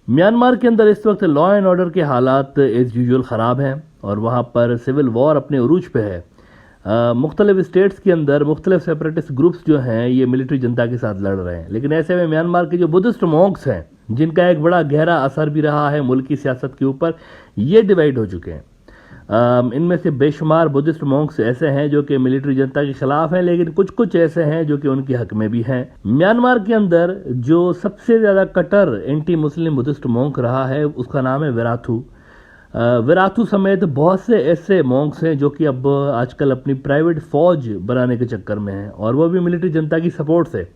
Myanmar के अंदर इस वक्त लॉ एंड ऑर्डर के हालात एज यूजुअल ख़राब हैं और वहाँ पर सिविल वॉर अपने उरूज पे है। मुख्तलिफ स्टेट्स के अंदर मुख्तलिफ सेपरेटिस्ट ग्रुप्स जो हैं ये मिलिट्री जनता के साथ लड़ रहे हैं, लेकिन ऐसे में म्यांमार के जो बुद्धिस्ट मॉन्क्स हैं जिनका एक बड़ा गहरा असर भी रहा है मुल्क की सियासत के ऊपर, ये डिवाइड हो चुके हैं। इनमें से बेशुमार बुद्धिस्ट मॉन्क्स ऐसे हैं जो कि मिलिट्री जनता के खिलाफ हैं, लेकिन कुछ कुछ ऐसे हैं जो कि उनके हक में भी हैं। म्यांमार के अंदर जो सबसे ज़्यादा कट्टर एंटी मुस्लिम बुद्धिस्ट मॉन्क रहा है उसका नाम है विराथू। विराथू समेत बहुत से ऐसे मॉन्क्स हैं जो कि अब आजकल अपनी प्राइवेट फौज बनाने के चक्कर में हैं और वो भी मिलिट्री जनता की सपोर्ट से।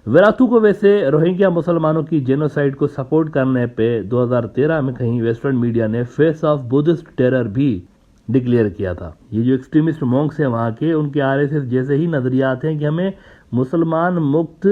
विराथू को वैसे रोहिंग्या मुसलमानों की जेनोसाइड को सपोर्ट करने पे 2013 में कहीं वेस्टर्न मीडिया ने फेस ऑफ बुद्धिस्ट टेरर भी डिक्लेयर किया था। ये जो एक्सट्रीमिस्ट मॉन्क्स हैं वहाँ के, उनके आरएसएस जैसे ही नजरियात हैं कि हमें मुसलमान मुक्त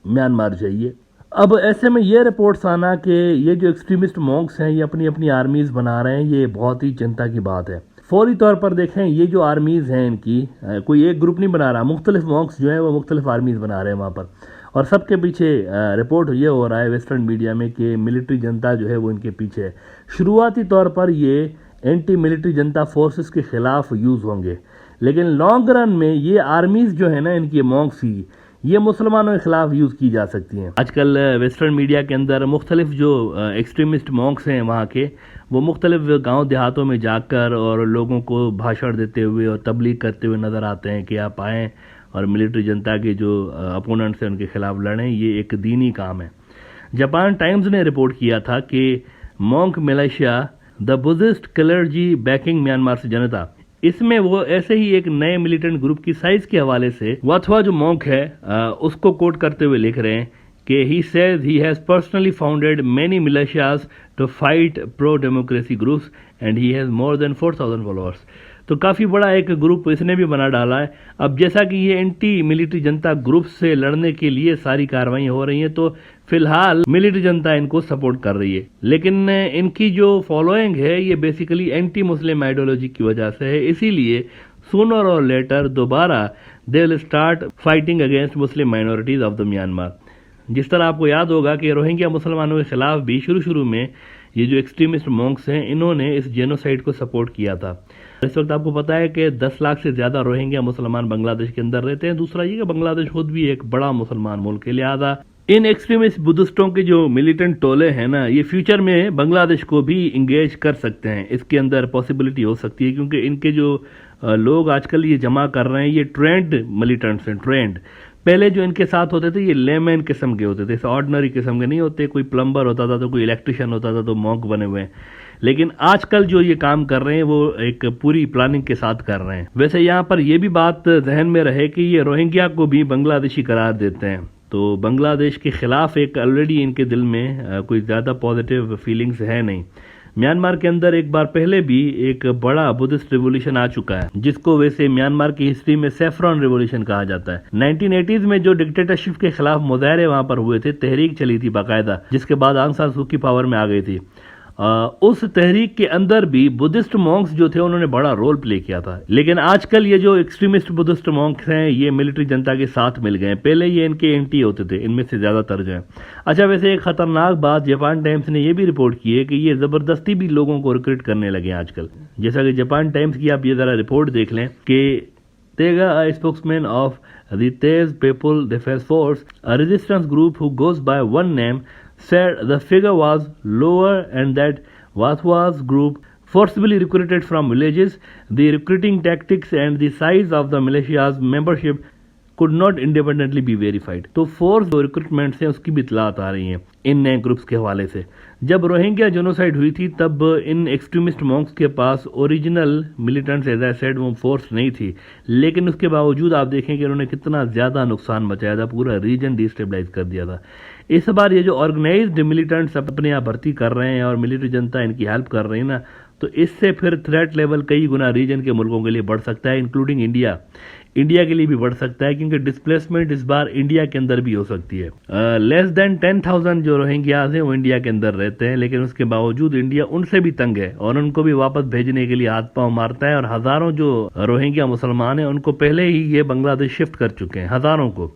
म्यांमार चाहिए। अब ऐसे में ये रिपोर्ट्स आना कि ये जो एक्सट्रीमिस्ट मॉन्क्स हैं ये अपनी अपनी आर्मीज बना रहे हैं, ये बहुत ही चिंता की बात है। फौरी तौर पर देखें, ये जो आर्मीज हैं इनकी कोई एक ग्रुप नहीं बना रहा, मुख्तलिफ मॉन्क्स जो है वो मुख्तलिफ आर्मीज बना रहे हैं वहाँ पर, और सबके पीछे रिपोर्ट ये हो रहा है वेस्टर्न मीडिया में कि मिलिट्री जनता जो है वो इनके पीछे है। शुरुआती तौर पर ये एंटी मिलिट्री जनता फोर्सेस के खिलाफ यूज़ होंगे, लेकिन लॉन्ग रन में ये आर्मीज जो है ना इनकी मॉन्क्स ही ये मुसलमानों के खिलाफ यूज़ की जा सकती हैं। आजकल वेस्टर्न मीडिया के अंदर मुख्तलिफ जो एक्सट्रीमिस्ट मॉन्क्स हैं वहाँ के, वो मुख्तलिफ गांव देहातों में जाकर और लोगों को भाषण देते हुए और तबलीग करते हुए नज़र आते हैं कि आप आएँ और मिलिट्री जनता के जो अपोनेंट्स हैं उनके खिलाफ लड़ें। ये एक दीनी काम है। जापान टाइम्स ने रिपोर्ट किया था कि monk militia the Buddhist clergy banking Myanmar से जनता, इसमें वो ऐसे ही एक नए मिलिटेंट ग्रुप की साइज के हवाले से वाथवा जो मॉन्क है उसको कोट करते हुए लिख रहे हैं कि he says he has personally founded many militias to fight pro-democracy groups and he has more than 4,000 followers। तो काफ़ी बड़ा एक ग्रुप इसने भी बना डाला है। अब जैसा कि ये एंटी मिलिट्री जनता ग्रुप से लड़ने के लिए सारी कार्रवाई हो रही हैं, तो फिलहाल मिलिट्री जनता इनको सपोर्ट कर रही है, लेकिन इनकी जो फॉलोइंग है ये बेसिकली एंटी मुस्लिम आइडियोलॉजी की वजह से है। इसीलिए सूनर और लेटर दोबारा दे will start fighting against Muslim minorities of the Myanmar. जिस तरह आपको याद होगा कि रोहिंग्या मुसलमानों के खिलाफ भी शुरू में ये जो एक्सट्रीमिस्ट मॉन्क्स हैं इन्होंने इस जेनोसाइड को सपोर्ट किया था। इस वक्त आपको पता है कि 10 लाख से ज़्यादा रोहिंग्या मुसलमान बांग्लादेश के अंदर रहते हैं। दूसरा ये कि बांग्लादेश खुद भी एक बड़ा मुसलमान मुल्क है, लिहाजा इन एक्सट्रीमिस्ट बुद्धिस्टों के जो मिलिटेंट टोले हैं ना, ये फ्यूचर में बांग्लादेश को भी इंगेज कर सकते हैं। इसके अंदर पॉसिबिलिटी हो सकती है क्योंकि इनके जो लोग आजकल ये जमा कर रहे हैं ये ट्रेंड मिलिटेंट्स हैं, ट्रेंड। पहले जो इनके साथ होते थे ये लेमैन किस्म के होते थे, ऑर्डिनरी किस्म के नहीं होते। कोई प्लम्बर होता था तो कोई इलेक्ट्रिशियन होता था तो मॉन्क बने हुए हैं, लेकिन आजकल जो ये काम कर रहे हैं वो एक पूरी प्लानिंग के साथ कर रहे हैं। वैसे यहाँ पर यह भी बात जहन में रहे कि ये रोहिंग्या को भी बांग्लादेशी करार देते हैं, तो बांग्लादेश के खिलाफ एक ऑलरेडी इनके दिल में कोई ज़्यादा पॉजिटिव फीलिंग्स है नहीं। म्यांमार के अंदर एक बार पहले भी एक बड़ा बुद्धिस्ट रिवॉल्यूशन आ चुका है, जिसको वैसे म्यांमार की हिस्ट्री में सैफरॉन रिवॉल्यूशन कहा जाता है। 1980s में जो डिक्टेटरशिप के खिलाफ मुजाहरे वहां पर हुए थे, तहरीक चली थी बाकायदा, जिसके बाद आंग सान सू की पावर में आ गई थी। उस तहरीक के अंदर भी बुद्धिस्ट मॉन्क्स जो थे उन्होंने बड़ा रोल प्ले किया था। लेकिन आजकल ये जो एक्सट्रीमिस्ट बुद्धिस्ट मॉन्क्स हैं ये मिलिट्री जनता के साथ मिल गए। पहले ये इनके एंटी होते थे, इनमें से ज्यादातर जो है। अच्छा, वैसे एक खतरनाक बात जापान टाइम्स ने यह भी रिपोर्ट की है कि ये जबरदस्ती भी लोगों को रिक्रूट करने लगे आजकल। जैसा कि जापान टाइम्स की आप ये जरा रिपोर्ट देख लें कि तेगा, a spokesman of the Tez People Defense Force, a resistance group who goes by one name, said the figure was lower and that Wathwa's group forcibly recruited from villages. The recruiting tactics and the size of the militia's membership could not independently be verified। तो force जो recruitment से उसकी भी इतलात आ रही हैं इन नए groups के हवाले से। जब रोहिंग्या जेनोसाइड हुई थी तब इन एक्सट्रीमिस्ट मॉन्क्स के पास original militants as I said वो फोर्स नहीं थी, लेकिन उसके बावजूद आप देखें कि उन्होंने कितना ज़्यादा नुकसान मचाया था, पूरा रीजन डिस्टेबलाइज कर दिया था। इस बार ये जो ऑर्गेनाइज्ड मिलिटेंट्स अपने यहाँ भर्ती कर रहे हैं और मिलिट्री जनता इनकी हेल्प कर रही है ना, तो इससे फिर थ्रेट लेवल कई गुना रीजन के मुल्कों के लिए बढ़ सकता है, इंक्लूडिंग इंडिया। इंडिया के लिए भी बढ़ सकता है क्योंकि डिस्प्लेसमेंट इस बार इंडिया के अंदर भी हो सकती है। लेस देन 10,000 जो रोहिंग्याज हैं वो इंडिया के अंदर रहते हैं, लेकिन उसके बावजूद इंडिया उनसे भी तंग है और उनको भी वापस भेजने के लिए हाथ पांव मारता है। और हजारों जो रोहिंग्या मुसलमान हैं उनको पहले ही ये बांग्लादेश शिफ्ट कर चुके हैं, हजारों को।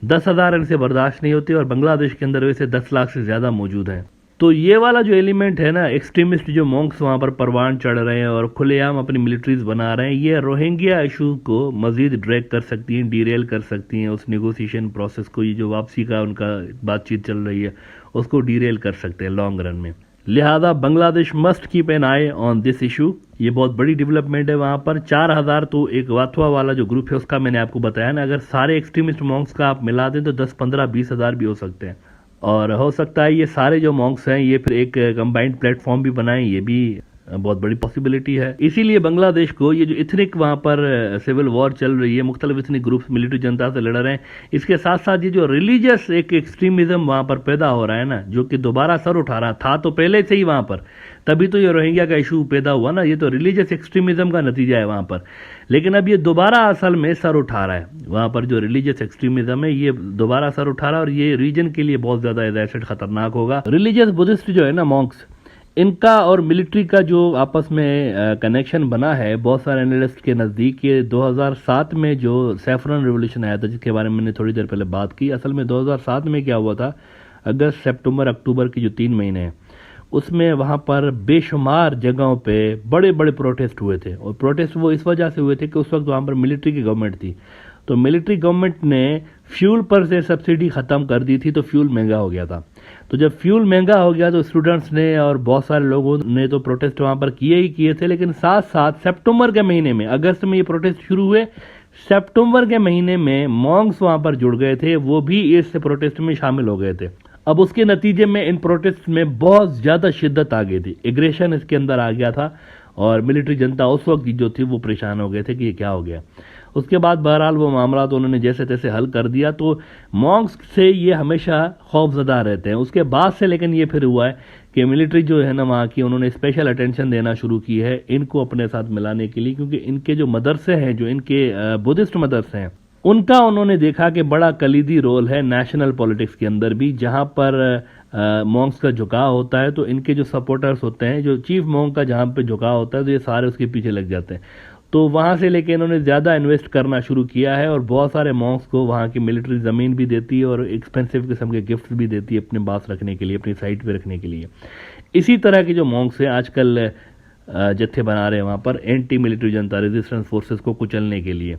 10,000 इनसे बर्दाश्त नहीं होती और बांग्लादेश के अंदर वैसे 10 लाख से ज्यादा मौजूद हैं। तो ये वाला जो एलिमेंट है ना, एक्सट्रीमिस्ट जो मॉन्क्स वहाँ पर परवान चढ़ रहे हैं और खुलेआम अपनी मिलिट्रीज बना रहे हैं, ये रोहिंग्या इशू को मजीद ड्रैग कर सकती हैं, डीरेल कर सकती हैं उस नेगोशिएशन प्रोसेस को। ये जो वापसी का उनका बातचीत चल रही है उसको डीरेल कर सकते हैं लॉन्ग रन में। लिहाजा Bangladesh must keep an I on this issue. ये बहुत बड़ी डेवलपमेंट है वहाँ पर। 4000 तो एक वाथवा वाला जो ग्रुप है उसका मैंने आपको बताया ना, अगर सारे एक्सट्रीमिस्ट मॉन्क्स का आप मिला दें तो 10, 15, 20 हज़ार भी हो सकते हैं। और हो सकता है ये सारे जो मॉन्क्स हैं ये फिर एक कंबाइंड प्लेटफॉर्म भी बनाएं, ये भी बहुत बड़ी पॉसिबिलिटी है। इसीलिए बांग्लादेश को ये जो इथनिक वहाँ पर सिविल वॉर चल रही है, मुख्तलिफ इथनिक ग्रुप्स मिलिट्री जनता से लड़ रहे हैं, इसके साथ साथ ये जो रिलीजियस एक एक्सट्रीमिज्म वहाँ पर पैदा हो रहा है ना, जो कि दोबारा सर उठा रहा था तो पहले से ही वहाँ पर, तभी तो ये रोहिंग्या का इशू पैदा हुआ ना, ये तो रिलीजियस एक्सट्रीमिज्म का नतीजा है वहाँ पर। लेकिन अब ये दोबारा असल में सर उठा रहा है, वहाँ पर जो रिलीजियस एक्सट्रीमिज्म है ये दोबारा सर उठा रहा है और ये रीजन के लिए बहुत ज़्यादा एज एसेट खतरनाक होगा। रिलीजियस बुद्धिस्ट जो है ना मॉन्क्स, इनका और मिलिट्री का जो आपस में कनेक्शन बना है बहुत सारे एनालिस्ट के नज़दीक, ये 2007 में जो सैफरन रिवोल्यूशन आया था जिसके बारे में मैंने थोड़ी देर पहले बात की, असल में 2007 में क्या हुआ था, अगस्त, सितंबर, अक्टूबर की जो 3 महीने हैं उसमें वहाँ पर बेशुमार जगहों पे बड़े बड़े प्रोटेस्ट हुए थे। और प्रोटेस्ट वो इस वजह से हुए थे कि उस वक्त वहाँ पर मिलिट्री की गवर्नमेंट थी, तो मिलिट्री गवर्नमेंट ने फ्यूल पर से सब्सिडी ख़त्म कर दी थी, तो फ्यूल महंगा हो गया था। तो जब फ्यूल महंगा हो गया तो स्टूडेंट्स ने और बहुत सारे लोगों ने तो प्रोटेस्ट वहाँ पर किए ही किए थे, लेकिन साथ साथ सितंबर के महीने में, अगस्त में ये प्रोटेस्ट शुरू हुए, सितंबर के महीने में मॉन्क्स वहाँ पर जुड़ गए थे, वो भी इस प्रोटेस्ट में शामिल हो गए थे। अब उसके नतीजे में इन प्रोटेस्ट में बहुत ज़्यादा शिद्दत आ गई थी, एग्रेशन इसके अंदर आ गया था और मिलिट्री जनता उस वक्त जो थी वो परेशान हो गए थे कि ये क्या हो गया। उसके बाद बहरहाल वो मामला तो उन्होंने जैसे तैसे हल कर दिया। तो मॉन्क्स से ये हमेशा खौफजदा रहते हैं। उसके बाद से लेकिन ये फिर हुआ है कि मिलिट्री जो है ना वहाँ की, उन्होंने स्पेशल अटेंशन देना शुरू की है इनको अपने साथ मिलाने के लिए, क्योंकि इनके जो मदरसे हैं, जो इनके बुद्धिस्ट मदरसे हैं, उनका उन्होंने देखा कि बड़ा कलीदी रोल है नेशनल पॉलिटिक्स के अंदर भी। जहाँ पर मॉन्क्स का झुकाव होता है तो इनके जो सपोर्टर्स होते हैं, जो चीफ मॉन्क का जहाँ पे झुकाव होता है तो ये सारे उसके पीछे लग जाते हैं। तो वहाँ से लेके इन्होंने ज़्यादा इन्वेस्ट करना शुरू किया है और बहुत सारे मॉन्क्स को वहाँ की मिलिट्री ज़मीन भी देती है और एक्सपेंसिव किस्म के गिफ्ट भी देती है अपने पास रखने के लिए, अपनी साइट पे रखने के लिए। इसी तरह के जो मॉन्क्स हैं आजकल जत्थे बना रहे हैं वहाँ पर एंटी मिलिट्री जनता रेजिस्टेंस फोर्सेस को कुचलने के लिए,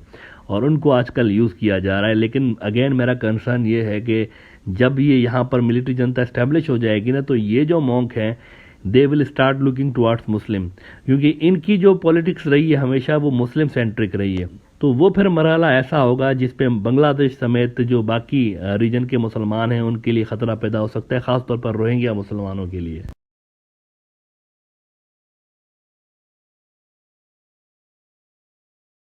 और उनको आजकल यूज़ किया जा रहा है। लेकिन अगेन मेरा कंसर्न ये है कि जब ये यहाँ पर मिलिट्री जनता इस्टेब्लिश हो जाएगी ना, तो ये जो मॉन्क हैं they will start looking towards Muslim, क्योंकि इनकी जो पॉलिटिक्स रही है हमेशा वो मुस्लिम सेंट्रिक रही है। तो वो फिर मरहला ऐसा होगा जिस पे बांग्लादेश समेत जो बाकी रीजन के मुसलमान हैं उनके लिए ख़तरा पैदा हो सकता है, ख़ासतौर पर रोहिंग्या मुसलमानों के लिए।